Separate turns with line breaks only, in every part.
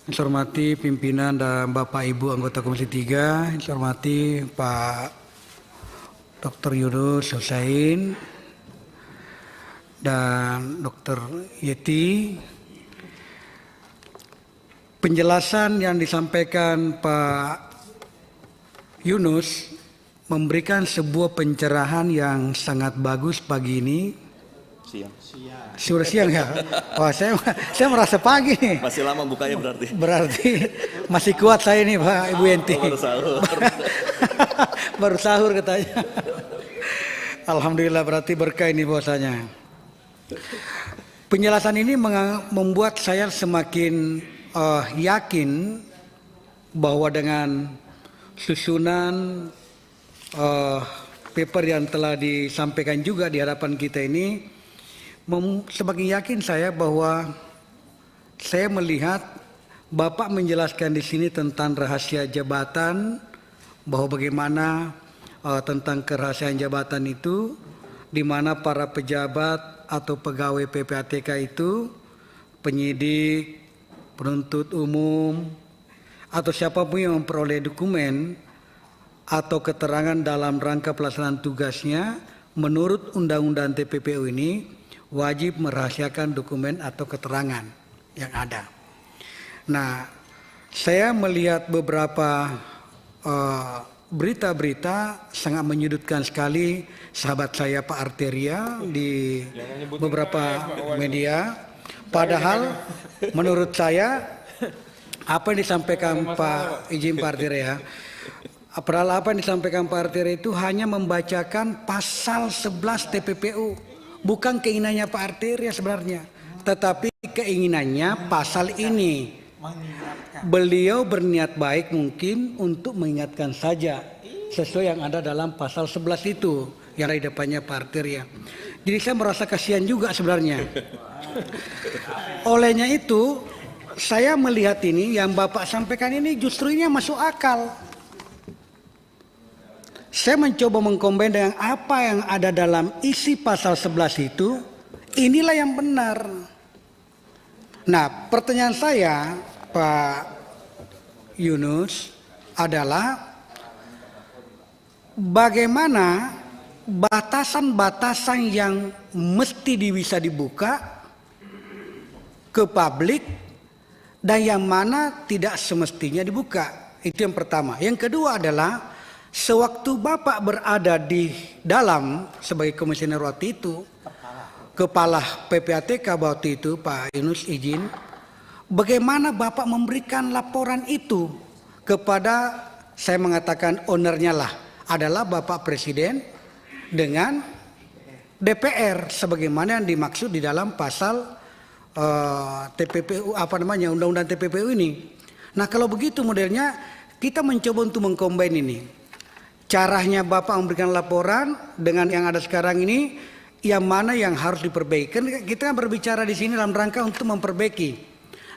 Yang saya hormati pimpinan dan Bapak Ibu anggota Komisi 3, yang saya hormati Pak Dr. Yunus Husain dan Dr. Yeti. Penjelasan yang disampaikan Pak Yunus memberikan sebuah pencerahan yang sangat bagus pagi ini. Sudah siang ya? Wah, saya merasa pagi nih.
Masih lama bukanya berarti.
Berarti masih kuat saya nih Pak Ibu Yenti.
Baru sahur.
Baru sahur katanya. Alhamdulillah berarti berkah ini bahwasanya. Penjelasan ini membuat saya semakin yakin bahwa dengan susunan paper yang telah disampaikan juga di hadapan kita ini, semakin yakin saya bahwa saya melihat Bapak menjelaskan di sini tentang rahasia jabatan, bahwa bagaimana tentang kerahasiaan jabatan itu, di mana para pejabat atau pegawai PPATK itu, penyidik, penuntut umum, atau siapapun yang memperoleh dokumen atau keterangan dalam rangka pelaksanaan tugasnya, menurut Undang-Undang TPPU ini wajib merahasiakan dokumen atau keterangan yang ada. Nah, saya melihat beberapa berita-berita sangat menyudutkan sekali sahabat saya Pak Arteria di beberapa media. Padahal menurut saya apa yang disampaikan Pak Arteria, padahal apa yang disampaikan Pak Arteria itu hanya membacakan pasal 11 TPPU. Bukan keinginannya Pak Arteria sebenarnya, tetapi keinginannya pasal ini. Beliau berniat baik mungkin untuk mengingatkan saja sesuai yang ada dalam pasal 11 itu yang ada di depannya Pak Arteria. Jadi saya merasa kasihan juga sebenarnya. Olehnya itu saya melihat ini yang Bapak sampaikan ini justru ini masuk akal. Saya mencoba mengkombin dengan apa yang ada dalam isi pasal 11 itu, inilah yang benar. Nah, pertanyaan saya Pak Yunus adalah bagaimana batasan-batasan yang mesti bisa dibuka ke publik dan yang mana tidak semestinya dibuka. Itu yang pertama. Yang kedua adalah sewaktu Bapak berada di dalam sebagai komisioner waktu itu, kepala PPATK waktu itu Pak Yunus izin, bagaimana Bapak memberikan laporan itu kepada, saya mengatakan ownernya lah, adalah Bapak Presiden dengan DPR sebagaimana yang dimaksud di dalam pasal TPPU, Undang-Undang TPPU ini. Nah, kalau begitu modelnya kita mencoba untuk mengcombine ini. Caranya Bapak memberikan laporan dengan yang ada sekarang ini, yang mana yang harus diperbaiki. Kita berbicara di sini dalam rangka untuk memperbaiki,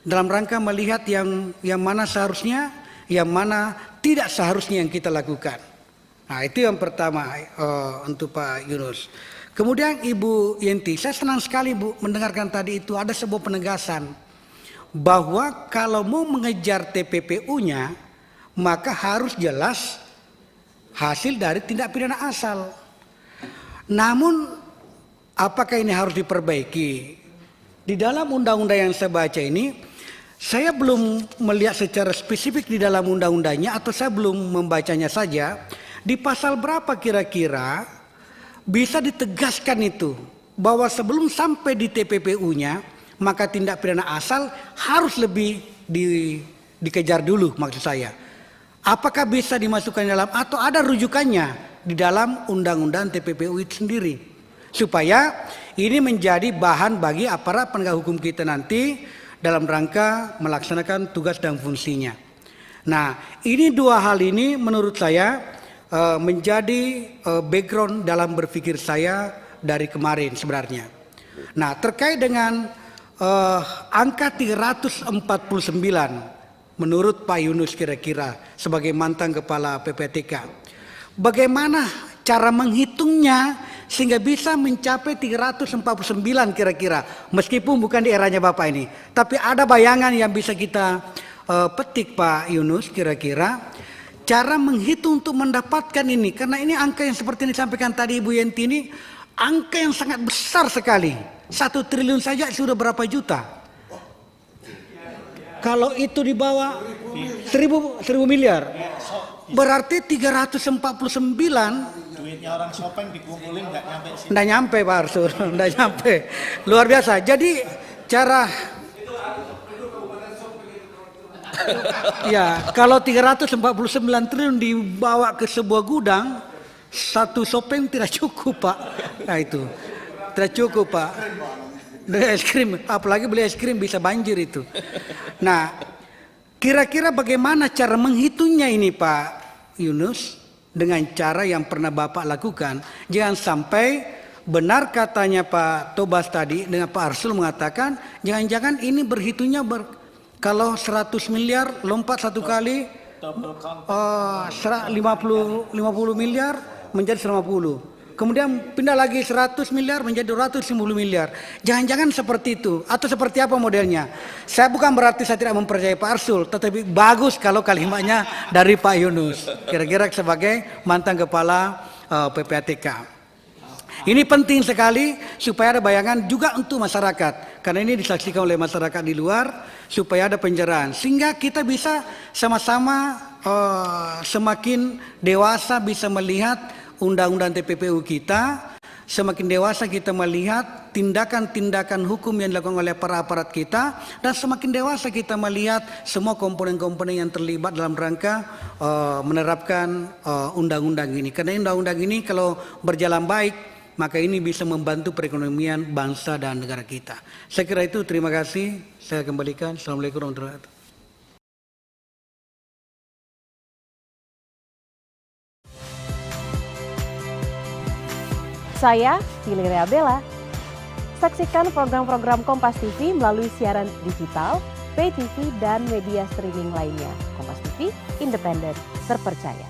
dalam rangka melihat yang mana seharusnya, yang mana tidak seharusnya yang kita lakukan. Nah, itu yang pertama untuk Pak Yunus. Kemudian Ibu Yenti, saya senang sekali Bu mendengarkan tadi itu ada sebuah penegasan bahwa kalau mau mengejar TPPU-nya maka harus jelas hasil dari tindak pidana asal. Namun apakah ini harus diperbaiki? Di dalam undang-undang yang saya baca ini, saya belum melihat secara spesifik di dalam undang-undangnya atau saya belum membacanya saja. Di pasal berapa kira-kira bisa ditegaskan itu bahwa sebelum sampai di TPPU-nya maka tindak pidana asal harus lebih dikejar dulu maksud saya. Apakah bisa dimasukkan dalam atau ada rujukannya di dalam undang-undang TPPU itu sendiri, supaya ini menjadi bahan bagi aparat penegak hukum kita nanti dalam rangka melaksanakan tugas dan fungsinya. Nah, ini dua hal ini menurut saya menjadi background dalam berpikir saya dari kemarin sebenarnya. Nah, terkait dengan angka 349 menurut Pak Yunus kira-kira sebagai mantan kepala PPATK, bagaimana cara menghitungnya sehingga bisa mencapai 349 kira-kira, meskipun bukan di eranya Bapak ini, tapi ada bayangan yang bisa kita petik Pak Yunus, kira-kira cara menghitung untuk mendapatkan ini, karena ini angka yang seperti yang disampaikan tadi Ibu Yenti ini angka yang sangat besar sekali. 1 triliun saja sudah berapa juta? Kalau itu di bawah 1000 miliar, berarti 349.
Duitnya orang Sopeng dikumpulin nggak nyampe sih.
Nggak nyampe Pak Arsul, nggak nyampe. Luar biasa. Jadi cara ya, kalau 349 triliun dibawa ke sebuah gudang, 1 Sopeng tidak cukup Pak. Nah itu, tidak cukup Pak. Dengan es krim, apalagi beli es krim bisa banjir itu. Nah, kira-kira bagaimana cara menghitungnya ini Pak Yunus? Dengan cara yang pernah Bapak lakukan. Jangan sampai benar katanya Pak Tobas tadi dengan Pak Arsul mengatakan, jangan-jangan ini berhitungnya kalau 100 miliar lompat satu kali 50 miliar menjadi 150. Kemudian pindah lagi 100 miliar menjadi 250 miliar. Jangan-jangan seperti itu. Atau seperti apa modelnya? Saya bukan berarti saya tidak mempercayai Pak Arsul, tetapi bagus kalau kalimatnya dari Pak Yunus. Kira-kira sebagai mantan kepala PPATK. Ini penting sekali supaya ada bayangan juga untuk masyarakat. Karena ini disaksikan oleh masyarakat di luar, supaya ada pencerahan. Sehingga kita bisa sama-sama semakin dewasa bisa melihat undang-undang TPPU kita, semakin dewasa kita melihat tindakan-tindakan hukum yang dilakukan oleh para aparat kita, dan semakin dewasa kita melihat semua komponen-komponen yang terlibat dalam rangka menerapkan undang-undang ini. Karena undang-undang ini kalau berjalan baik, maka ini bisa membantu perekonomian bangsa dan negara kita. Saya kira itu, terima kasih. Saya kembalikan. Assalamualaikum warahmatullahi wabarakatuh.
Saya Valeria Bella. Saksikan program-program Kompas TV melalui siaran digital, pay TV, dan media streaming lainnya. Kompas TV, independen, terpercaya.